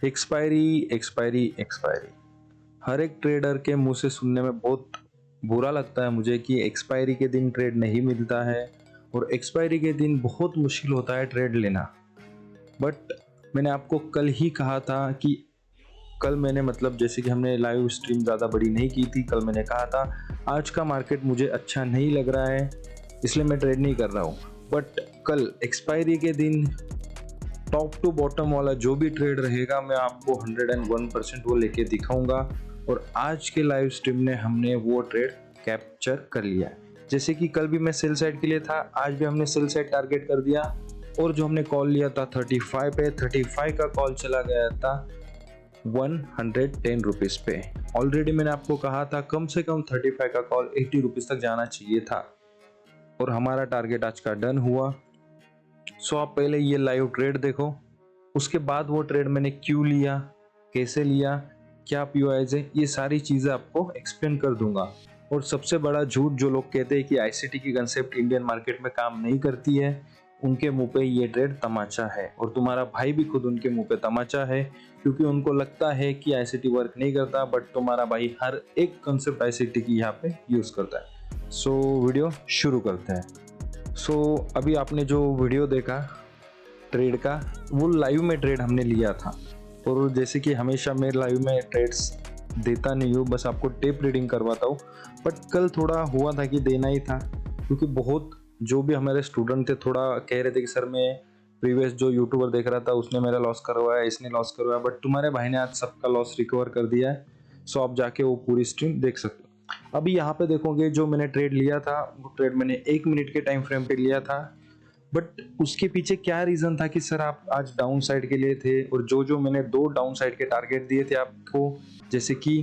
Expiry expiry expiry, हर एक trader के मुंह से सुनने में बहुत बुरा लगता है मुझे कि एक्सपायरी के दिन ट्रेड नहीं मिलता है और एक्सपायरी के दिन बहुत मुश्किल होता है ट्रेड लेना। बट मैंने आपको कल ही कहा था कि कल मैंने मतलब जैसे कि हमने लाइव स्ट्रीम ज़्यादा बड़ी नहीं की थी, कल मैंने कहा था आज का मार्केट मुझे अच्छा नहीं लग रहा है इसलिए मैं ट्रेड नहीं कर रहा हूँ। बट कल एक्सपायरी के दिन टॉप टू बॉटम वाला जो भी ट्रेड रहेगा मैं आपको 101% वो लेके दिखाऊंगा और आज के लाइव स्ट्रीम में हमने वो ट्रेड कैप्चर कर लिया है। जैसे कि कल भी मैं सेल साइड के लिए था, आज भी हमने सेल साइड टारगेट कर दिया और जो हमने कॉल लिया था 35 पे, 35 का कॉल चला गया था 110 रुपीज पे। ऑलरेडी मैंने आपको कहा था कम से कम 35 का कॉल 80 रुपीज तक जाना चाहिए था और हमारा टारगेट आज का डन हुआ। सो आप पहले ये लाइव ट्रेड देखो, उसके बाद वो ट्रेड मैंने क्यों लिया, कैसे लिया, क्या पीओआईज है, ये सारी चीजें आपको एक्सप्लेन कर दूंगा। और सबसे बड़ा झूठ जो लोग कहते हैं कि आईसीटी की कंसेप्ट इंडियन मार्केट में काम नहीं करती है, उनके मुंह पे ये ट्रेड तमाचा है और तुम्हारा भाई भी खुद उनके मुंह पे तमाचा है क्योंकि उनको लगता है कि आईसीटी वर्क नहीं करता, बट तुम्हारा भाई हर एक कंसेप्ट आईसीटी की यहाँ पे यूज करता है। सो वीडियो शुरू करते हैं। अभी आपने जो वीडियो देखा ट्रेड का, वो लाइव में ट्रेड हमने लिया था और जैसे कि हमेशा मैं लाइव में ट्रेड्स देता नहीं हूँ, बस आपको टेप रीडिंग करवाता हूँ। बट कल थोड़ा हुआ था कि देना ही था क्योंकि बहुत जो भी हमारे स्टूडेंट थे थोड़ा कह रहे थे कि सर मैं प्रीवियस जो यूट्यूबर देख रहा था उसने मेरा लॉस करवाया, इसने लॉस करवाया, बट तुम्हारे भाई ने आज सबका लॉस रिकवर कर दिया है। सो आप जाके वो पूरी स्ट्रीम देख सकते हो। अभी यहाँ पे देखोगे जो मैंने ट्रेड लिया था वो ट्रेड मैंने 1 मिनट के टाइम फ्रेम पे लिया था, बट उसके पीछे क्या रीजन था कि सर आप आज डाउन साइड के लिए थे और जो मैंने 2 डाउन साइड के टारगेट दिए थे आपको, जैसे कि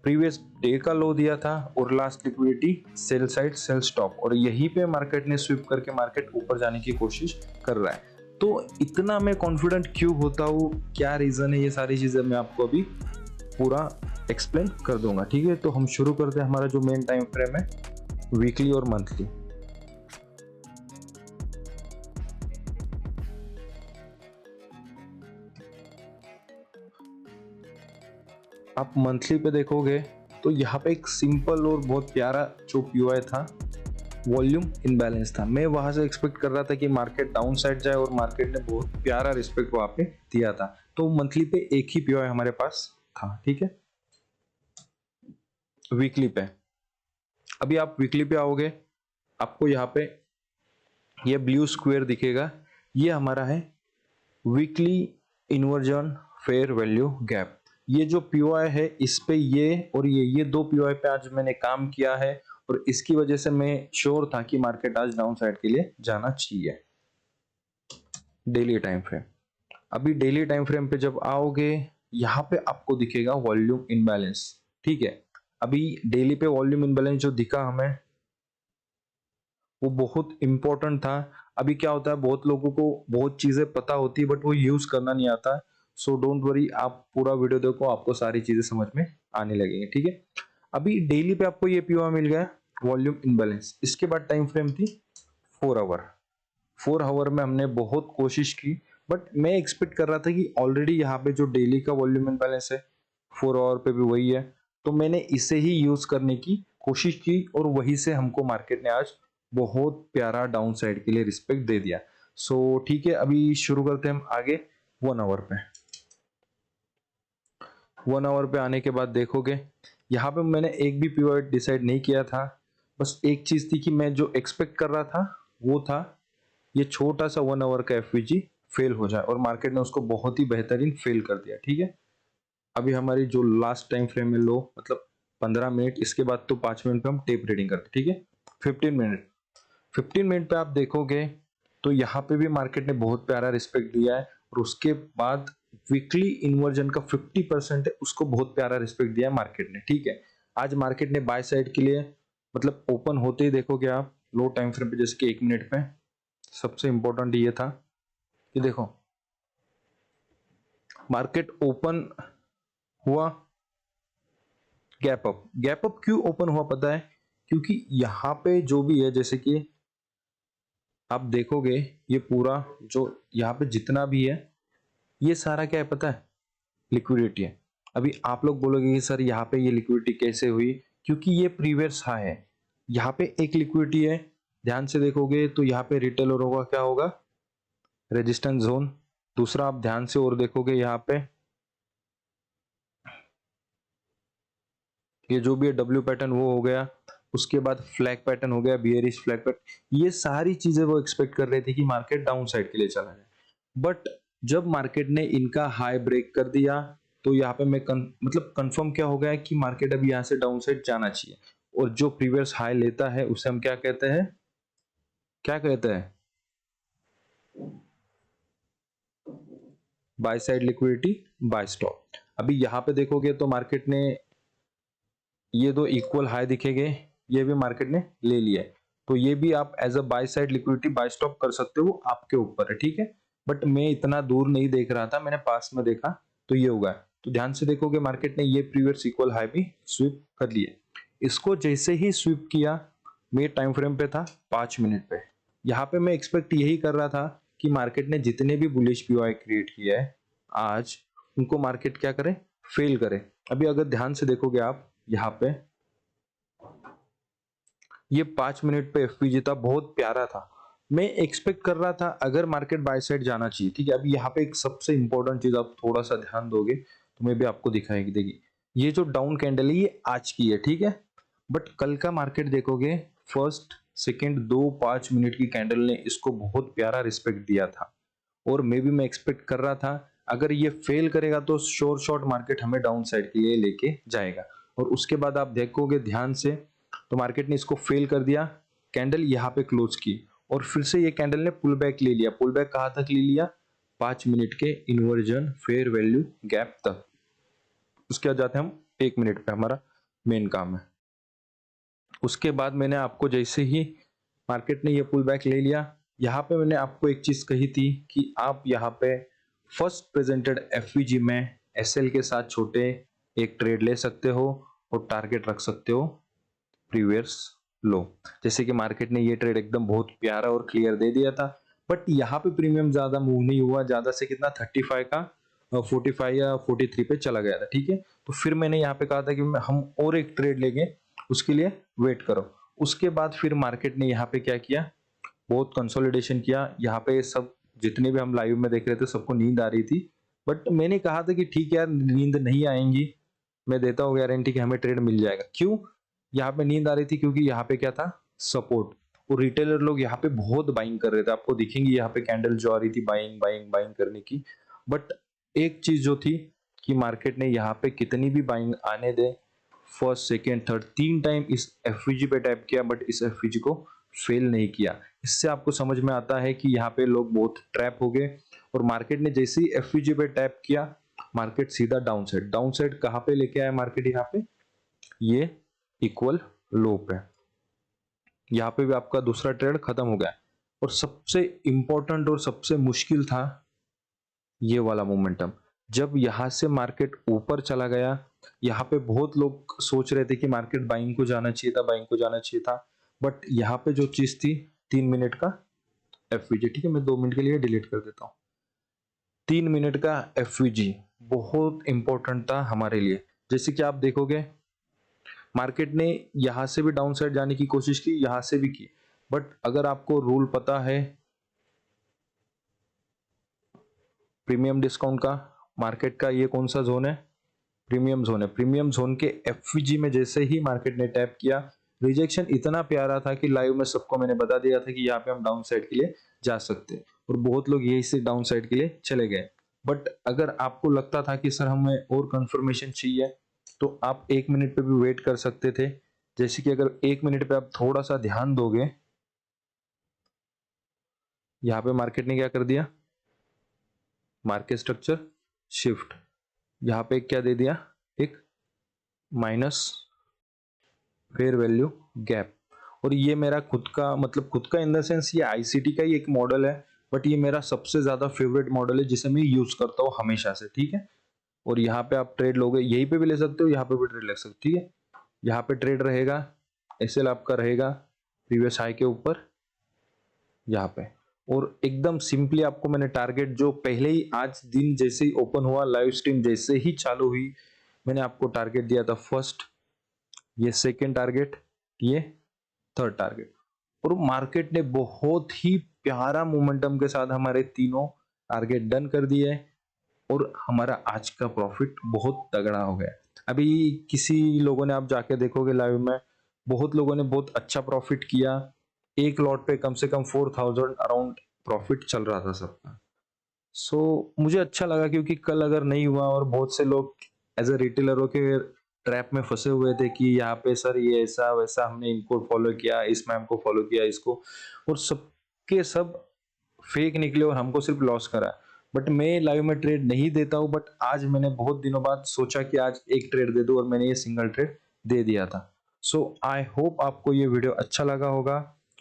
प्रीवियस डे का लो दिया था और last liquidity sell side sell stop, और यहीं पे मार्केट ने स्विप करके मार्केट ऊपर जाने की कोशिश कर रहा है। तो इतना मैं कॉन्फिडेंट क्यों होता हूँ, क्या रीजन है, ये सारी चीजें मैं आपको अभी पूरा एक्सप्लेन कर दूंगा। ठीक है, तो हम शुरू करते हैं। हमारा जो मेन टाइम फ्रेम है वीकली और मंथली। आप मंथली पे देखोगे तो यहाँ पे एक सिंपल और बहुत प्यारा जो पीओआई था, वॉल्यूम इनबैलेंस था। मैं वहां से एक्सपेक्ट कर रहा था कि मार्केट डाउन साइड जाए और मार्केट ने बहुत प्यारा रिस्पेक्ट वहां पे दिया था। तो मंथली पे एक ही पीओआई हमारे पास था। ठीक है, वीकली पे अभी आप वीकली पे आओगे, आपको यहाँ पे ये ब्लू स्क्वायर दिखेगा, ये हमारा है weekly inversion fair value gap. ये जो पीओआई है इस पे ये और ये 2 पीओआई पे आज मैंने काम किया है और इसकी वजह से मैं श्योर था कि मार्केट आज डाउन साइड के लिए जाना चाहिए। डेली टाइम फ्रेम, अभी डेली टाइम फ्रेम पे जब आओगे यहाँ पे आपको दिखेगा वॉल्यूम इनबैलेंस। ठीक है, अभी डेली पे वॉल्यूम इनबैलेंस जो दिखा हमें वो बहुत इंपॉर्टेंट था। अभी क्या होता है, बहुत लोगों को बहुत चीजें पता होती है बट वो यूज करना नहीं आता। सो डोंट वरी, आप पूरा वीडियो देखो, आपको सारी चीजें समझ में आने लगेंगी। ठीक है, अभी डेली पे आपको ये पीओआई मिल गया वॉल्यूम इनबैलेंस। इसके बाद टाइम फ्रेम थी 4 आवर। 4 आवर में हमने बहुत कोशिश की, बट मैं एक्सपेक्ट कर रहा था कि ऑलरेडी यहाँ पे जो डेली का वॉल्यूम इनबैलेंस है 4 आवर पे भी वही है, तो मैंने इसे ही यूज करने की कोशिश की और वहीं से हमको मार्केट ने आज बहुत प्यारा डाउन साइड के लिए रिस्पेक्ट दे दिया। सो ठीक है, अभी शुरू करते हैं हम आगे 1 आवर पे। 1 आवर पे आने के बाद देखोगे यहाँ पे मैंने एक भी पीओआई डिसाइड नहीं किया था, बस एक चीज थी कि मैं जो एक्सपेक्ट कर रहा था वो था ये छोटा सा 1 आवर का एफवीजी फेल हो जाए, और मार्केट ने उसको बहुत ही बेहतरीन फेल कर दिया। ठीक है, अभी हमारी जो लास्ट टाइम फ्रेम में लो मतलब 15 मिनट, इसके बाद तो 5 मिनट पे हम टेप रीडिंग करते। ठीक है, 15 मिनट पे आप देखोगे तो यहाँ पे भी मार्केट ने बहुत प्यारा रिस्पेक्ट दिया है और उसके बाद वीकली इन्वर्जन का 50% है उसको बहुत प्यारा रिस्पेक्ट दिया है मार्केट ने। ठीक है, आज मार्केट ने बाय साइड के लिए मतलब ओपन होते ही देखोगे आप लो टाइम फ्रेम पे, जैसे कि 1 मिनट पे सबसे इंपॉर्टेंट ये था कि देखो मार्केट ओपन हुआ गैप अप। गैप अप क्यों ओपन हुआ पता है, क्योंकि यहाँ पे जो भी है जैसे कि आप देखोगे ये पूरा जो यहाँ पे जितना भी है ये सारा क्या है पता है, लिक्विडिटी है। अभी आप लोग बोलोगे कि सर यहाँ पे ये लिक्विडिटी कैसे हुई, क्योंकि ये प्रीवियस हाई है। यहाँ पे एक लिक्विडिटी है, ध्यान से देखोगे तो यहाँ पे रिटेलरों का क्या होगा, रेजिस्टेंस जोन। दूसरा आप ध्यान से और देखोगे यहाँ पे ये जो भी है डब्ल्यू पैटर्न वो हो गया, उसके बाद फ्लैग पैटर्न हो गया, बियरिश फ्लैग पैटर्न। ये सारी चीजें वो एक्सपेक्ट कर रहे थे कि मार्केट डाउन साइड के लिए चला जाए, बट जब मार्केट ने इनका हाई ब्रेक कर दिया तो यहाँ पे मैं मतलब कंफर्म क्या हो गया है कि मार्केट अब यहाँ से डाउन साइड जाना चाहिए। और जो प्रीवियस हाई लेता है उसे हम क्या कहते हैं, क्या कहते हैं, buy side liquidity, buy stop. अभी यहाँ पे देखोगे तो मार्केट ने ये दो इक्वल हाई दिखेंगे, ये भी मार्केट ने ले लिया है, तो ये भी आप as a buy side liquidity buy stop कर सकते हो, आपके ऊपर है, ठीक है। बट मैं इतना दूर नहीं देख रहा था, मैंने पास में देखा तो ये होगा। तो ध्यान से देखोगे मार्केट ने ये प्रीवियस इक्वल हाई भी स्वीप कर लिया। इसको जैसे ही स्वीप किया, मैं टाइम फ्रेम पे था 5 मिनट पे, यहाँ पे मैं एक्सपेक्ट यही कर रहा था कि मार्केट ने जितने भी बुलिश पीओआई क्रिएट किया है आज, उनको मार्केट क्या करे, फेल करे। अभी अगर ध्यान से देखोगे आप यहाँ पे ये 5 मिनट पे एफपीजी था, बहुत प्यारा था। मैं एक्सपेक्ट कर रहा था अगर मार्केट बाय साइड जाना चाहिए, ठीक है। अभी यहाँ पे एक सबसे इंपॉर्टेंट चीज आप थोड़ा सा ध्यान दोगे तो मैं भी आपको दिखाएगी, देखिए ये जो डाउन कैंडल है ये आज की है, ठीक है। बट कल का मार्केट देखोगे, फर्स्ट सेकेंड दो 5 मिनट की कैंडल ने इसको बहुत प्यारा रिस्पेक्ट दिया था। और मैं एक्सपेक्ट कर रहा था अगर ये फेल करेगा तो श्योर शॉट मार्केट हमें डाउन साइड के लिए लेके जाएगा। और उसके बाद आप देखोगे ध्यान से तो मार्केट ने इसको फेल कर दिया, कैंडल यहाँ पे क्लोज की और फिर से ये कैंडल ने पुल बैक ले लिया। पुल बैक कहाँ तक ले लिया, 5 मिनट के इन्वर्जन फेयर वैल्यू गैप तक। उसके बाद जाते हैं हम 1 मिनट पे, हमारा मेन काम है। उसके बाद मैंने आपको जैसे ही मार्केट ने ये पुल बैक ले लिया, यहाँ पे मैंने आपको एक चीज कही थी कि आप यहाँ पे फर्स्ट प्रेजेंटेड एफवीजी में एसएल के साथ छोटे एक ट्रेड ले सकते हो और टारगेट रख सकते हो प्रीवियस लो। जैसे कि मार्केट ने ये ट्रेड एकदम बहुत प्यारा और क्लियर दे दिया था, बट यहाँ पे प्रीमियम ज्यादा मूव नहीं हुआ, ज्यादा से कितना 35 का 45 या 43 पे चला गया था, ठीक है। तो फिर मैंने यहाँ पे कहा था कि हम और एक ट्रेड लेंगे, उसके लिए वेट करो। उसके बाद फिर मार्केट ने यहाँ पे क्या किया, बहुत कंसोलिडेशन किया। यहाँ पे सब जितने भी हम लाइव में देख रहे थे सबको नींद आ रही थी, बट मैंने कहा था कि ठीक है यार नींद नहीं आएंगी, मैं देता हूँ गारंटी कि हमें ट्रेड मिल जाएगा। क्यों यहाँ पे नींद आ रही थी, क्योंकि यहाँ पे क्या था, सपोर्ट। और रिटेलर लोग यहाँ पे बहुत बाइंग कर रहे थे, आपको दिखेंगी यहाँ पे कैंडल जो आ रही थी बाइंग बाइंग बाइंग करने की। बट एक चीज जो थी कि मार्केट ने यहाँ पे कितनी भी बाइंग आने दे, फर्स्ट सेकेंड थर्ड 3 टाइम इस एफवीजी पे टैप किया, बट इस एफवीजी को फेल नहीं किया। इससे आपको समझ में आता है कि यहाँ पे लोग बहुत ट्रैप हो गए। और मार्केट ने जैसे ही एफवीजी पे टैप किया, मार्केट सीधा डाउन साइड, डाउन साइड कहाँ पे लेके आया मार्केट, यहाँ पे ये इक्वल लो पे। यहाँ पे भी आपका दूसरा ट्रेड खत्म हो गया। और सबसे इंपॉर्टेंट और सबसे मुश्किल था ये वाला मोमेंटम, जब यहां से मार्केट ऊपर चला गया। यहाँ पे बहुत लोग सोच रहे थे कि मार्केट बाइंग को जाना चाहिए था, बाइंग को जाना चाहिए था। बट यहाँ पे जो चीज थी 3 मिनट का एफवीजी, ठीक है मैं 2 मिनट के लिए डिलीट कर देता हूँ। 3 मिनट का एफवीजी बहुत इंपॉर्टेंट था हमारे लिए। जैसे कि आप देखोगे मार्केट ने यहां से भी डाउन साइड जाने की कोशिश की, यहां से भी की। बट अगर आपको रूल पता है प्रीमियम डिस्काउंट का, मार्केट का ये कौन सा जोन है, प्रीमियम जोन है। प्रीमियम जोन के एफवीजी में जैसे ही मार्केट ने टैप किया, रिजेक्शन इतना प्यारा था कि लाइव में सबको मैंने बता दिया था कि यहाँ पे हम डाउन साइड के लिए जा सकते हैं, और बहुत लोग यही से डाउन साइड के लिए चले गए। बट अगर आपको लगता था कि सर हमें और कंफर्मेशन चाहिए, तो आप 1 मिनट पे भी वेट कर सकते थे। जैसे कि अगर 1 मिनट पे आप थोड़ा सा ध्यान दोगे, यहाँ पे मार्केट ने क्या कर दिया, मार्केट स्ट्रक्चर शिफ्ट, यहाँ पे क्या दे दिया, एक माइनस फेयर वैल्यू गैप। और ये मेरा खुद का, मतलब खुद का इन द सेंस ये आईसीटी का ही एक मॉडल है, बट ये मेरा सबसे ज्यादा फेवरेट मॉडल है जिसे मैं यूज करता हूँ हमेशा से, ठीक है। और यहाँ पे आप ट्रेड लोगे, यहीं पे भी ले सकते हो, यहाँ पे भी ट्रेड ले सकते हो, ठीक है। यहाँ पे ट्रेड रहेगा, एसएल आपका रहेगा प्रीवियस हाई के ऊपर यहाँ पे, और एकदम सिंपली आपको मैंने टारगेट जो पहले ही आज दिन जैसे ही ओपन हुआ, लाइव स्ट्रीम जैसे ही चालू हुई, मैंने आपको टारगेट दिया था फर्स्ट, ये सेकंड टारगेट, ये थर्ड टारगेट। और मार्केट ने बहुत ही प्यारा मोमेंटम के साथ हमारे तीनों टारगेट डन कर दिए है और हमारा आज का प्रॉफिट बहुत तगड़ा हो गया। अभी किसी लोगों ने, आप जाके देखोगे लाइव में, बहुत लोगों ने बहुत अच्छा प्रॉफिट किया। एक लॉट पे कम से कम 4000 अराउंड प्रॉफिट चल रहा था सबका। सो मुझे अच्छा लगा, क्योंकि कल अगर नहीं हुआ और बहुत से लोग एज अ रिटेलरों के ट्रैप में फंसे हुए थे कि यहाँ पे सर ये ऐसा वैसा, हमने इनको फॉलो किया, इस मैम को फॉलो किया, इसको, और सबके सब फेक निकले और हमको सिर्फ लॉस करा। बट मैं लाइव में ट्रेड नहीं देता हूँ, बट आज मैंने बहुत दिनों बाद सोचा कि आज एक ट्रेड दे दूं और मैंने ये सिंगल ट्रेड दे दिया था। सो आई होप आपको ये वीडियो अच्छा लगा होगा।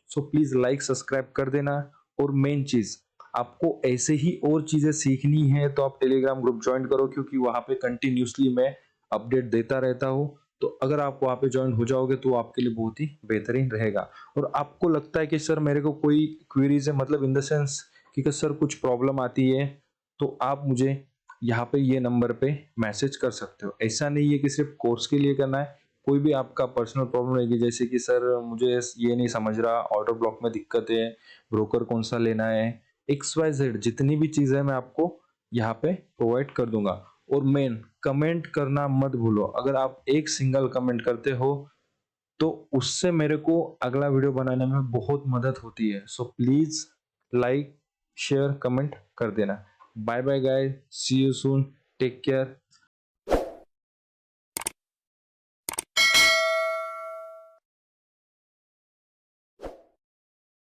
सो प्लीज लाइक सब्सक्राइब कर देना। और मेन चीज, आपको ऐसे ही और चीजें सीखनी है तो आप टेलीग्राम ग्रुप ज्वाइन करो, क्योंकि वहां पे कंटिन्यूसली मैं अपडेट देता रहता हूँ। तो अगर आप वहां पे ज्वाइन हो जाओगे तो आपके लिए बहुत ही बेहतरीन रहेगा। और आपको लगता है कि सर मेरे को कोई क्वेरीज है, मतलब इन द सेंस कि सर कुछ प्रॉब्लम आती है, तो आप मुझे यहाँ पे ये नंबर पे मैसेज कर सकते हो। ऐसा नहीं है कि सिर्फ कोर्स के लिए करना है, कोई भी आपका पर्सनल प्रॉब्लम रहेगी, जैसे कि सर मुझे ये नहीं समझ रहा, ऑर्डर ब्लॉक में दिक्कत है, ब्रोकर कौन सा लेना है, एक्स वाई जेड जितनी भी चीजें मैं आपको यहाँ पे प्रोवाइड कर दूंगा। और मेन, कमेंट करना मत भूलो। अगर आप एक सिंगल कमेंट करते हो तो उससे मेरे को अगला वीडियो बनाने में बहुत मदद होती है। So please like share comment कर देना। Bye bye guys, see you soon, take care.